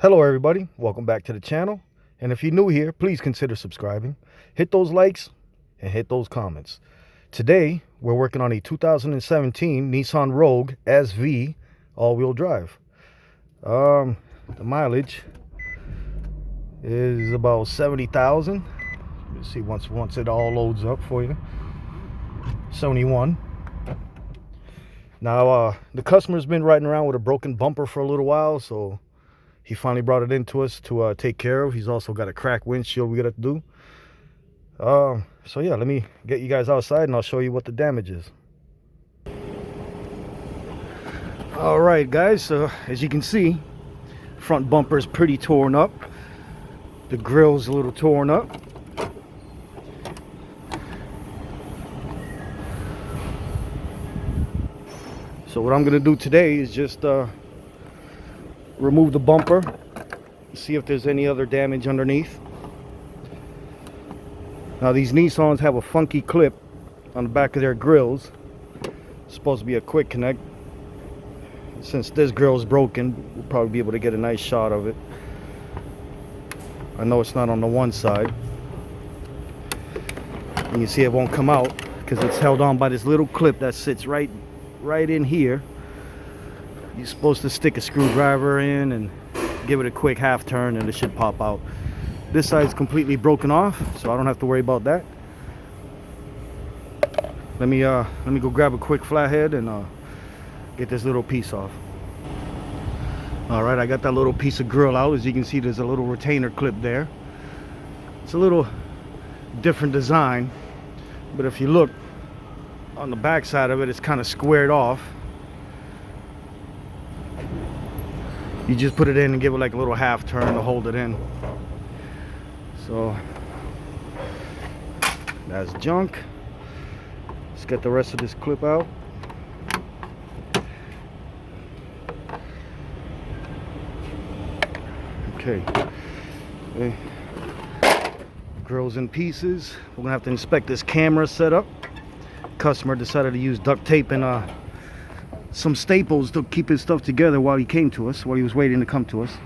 Hello everybody, welcome back to the channel, and if you're new here, please consider subscribing, hit those likes and hit those comments. Today we're working on a 2017 Nissan Rogue SV all-wheel drive. The mileage is about 70,000. Let's see once it all loads up for you. 71. Now the customer's been riding around with a broken bumper for a little while, so he finally brought it into us to take care of. He's also got a cracked windshield we got to do. So yeah, let me get you guys outside and I'll show you what the damage is. All right, guys, so as you can see, front bumper is pretty torn up. The grill's a little torn up. So what I'm gonna do today is just remove the bumper, see if there's any other damage underneath. Now these Nissans have a funky clip on the back of their grills. It's supposed to be a quick connect. Since this grill is broken, we'll probably be able to get a nice shot of it. I know it's not on the one side. And you see it won't come out because it's held on by this little clip that sits right in here. You're supposed to stick a screwdriver in and give it a quick half turn and it should pop out. This side's completely broken off, so I don't have to worry about that. Let me go grab a quick flathead and get this little piece off. All right, I got that little piece of grill out. As you can see, there's a little retainer clip there. It's a little different design, but if you look on the back side of it, it's kind of squared off. You just put it in and give it like a little half turn to hold it in. So that's junk. Let's get the rest of this clip out. Okay. Grill's in pieces. We're gonna have to inspect this camera setup. Customer decided to use duct tape and some staples to keep his stuff together while he came to us, while he was waiting to come to us.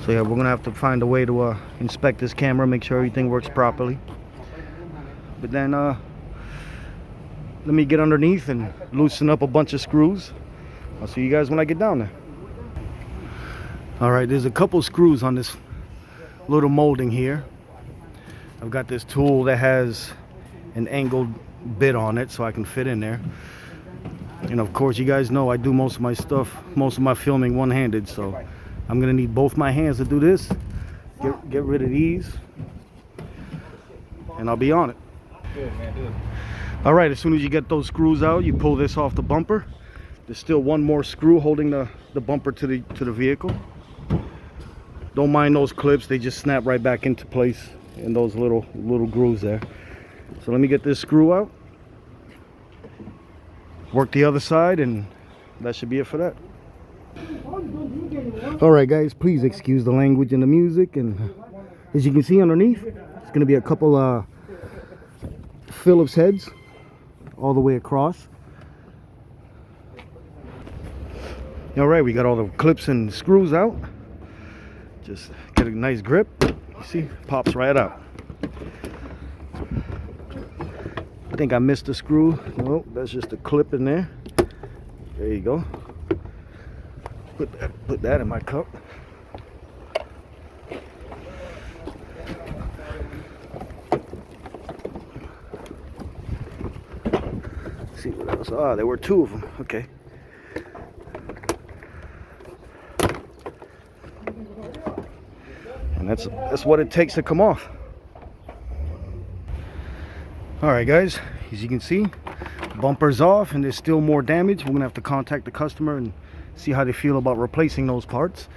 So yeah, we're gonna have to find a way to inspect this camera, make sure everything works properly. But then let me get underneath and loosen up a bunch of screws. I'll see you guys when I get down there. All right, there's a couple screws on this little molding here. I've got this tool that has an angled bit on it so I can fit in there. And of course, you guys know I do most of my stuff, most of my filming one-handed, so I'm gonna need both my hands to do this. Get rid of these and I'll be on it. Good, man, good. All right, as soon as you get those screws out, you pull this off the bumper. There's still one more screw holding the bumper to the vehicle. Don't mind those clips, they just snap right back into place in those little grooves there. So let me get this screw out, work the other side, and that should be it for that. All right, guys, please excuse the language and the music. And as you can see underneath, it's going to be a couple Phillips heads all the way across. All right, we got all the clips and screws out. Just get a nice grip. You see, pops right out. I think I missed a screw. No, that's just a clip in there. There you go. Put that in my cup. Let's see what else. Ah, there were two of them. Okay. And that's what it takes to come off. All right, guys, as you can see, bumper's off and there's still more damage. We're gonna have to contact the customer and see how they feel about replacing those parts.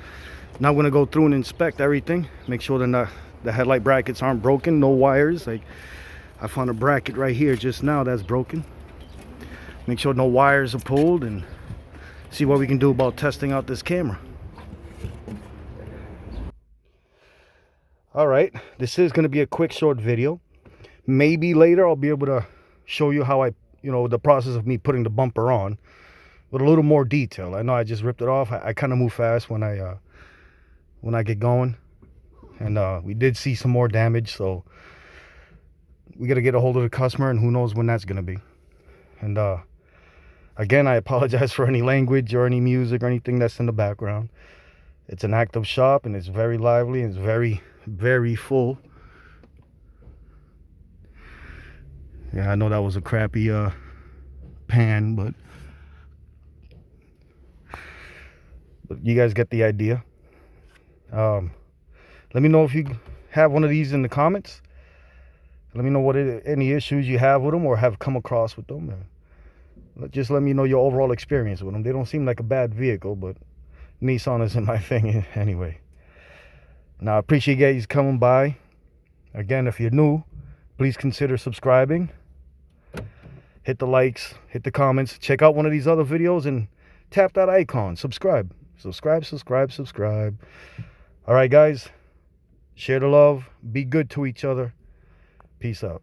Now I'm gonna go through and inspect everything, make sure that the headlight brackets aren't broken, no wires. Like I found a bracket right here just now that's broken. Make sure no wires are pulled and see what we can do about testing out this camera. All right, this is gonna be a quick short video. Maybe later I'll be able to show you how the process of me putting the bumper on. with a little more detail. I know I just ripped it off. I kind of move fast when I get going, and we did see some more damage, so we got to get a hold of the customer, and who knows when that's gonna be. And again, I apologize for any language or any music or anything that's in the background. It's an active shop, and it's very lively, and it's very, very full. Yeah, I know that was a crappy pan, but you guys get the idea. Let me know if you have one of these in the comments. Let me know what any issues you have with them or have come across with them. Just let me know your overall experience with them. They don't seem like a bad vehicle, but Nissan isn't my thing anyway. Now, I appreciate you guys coming by. Again, if you're new, please consider subscribing. Hit the likes, hit the comments. Check out one of these other videos and tap that icon. Subscribe. Subscribe. All right, guys. Share the love. Be good to each other. Peace out.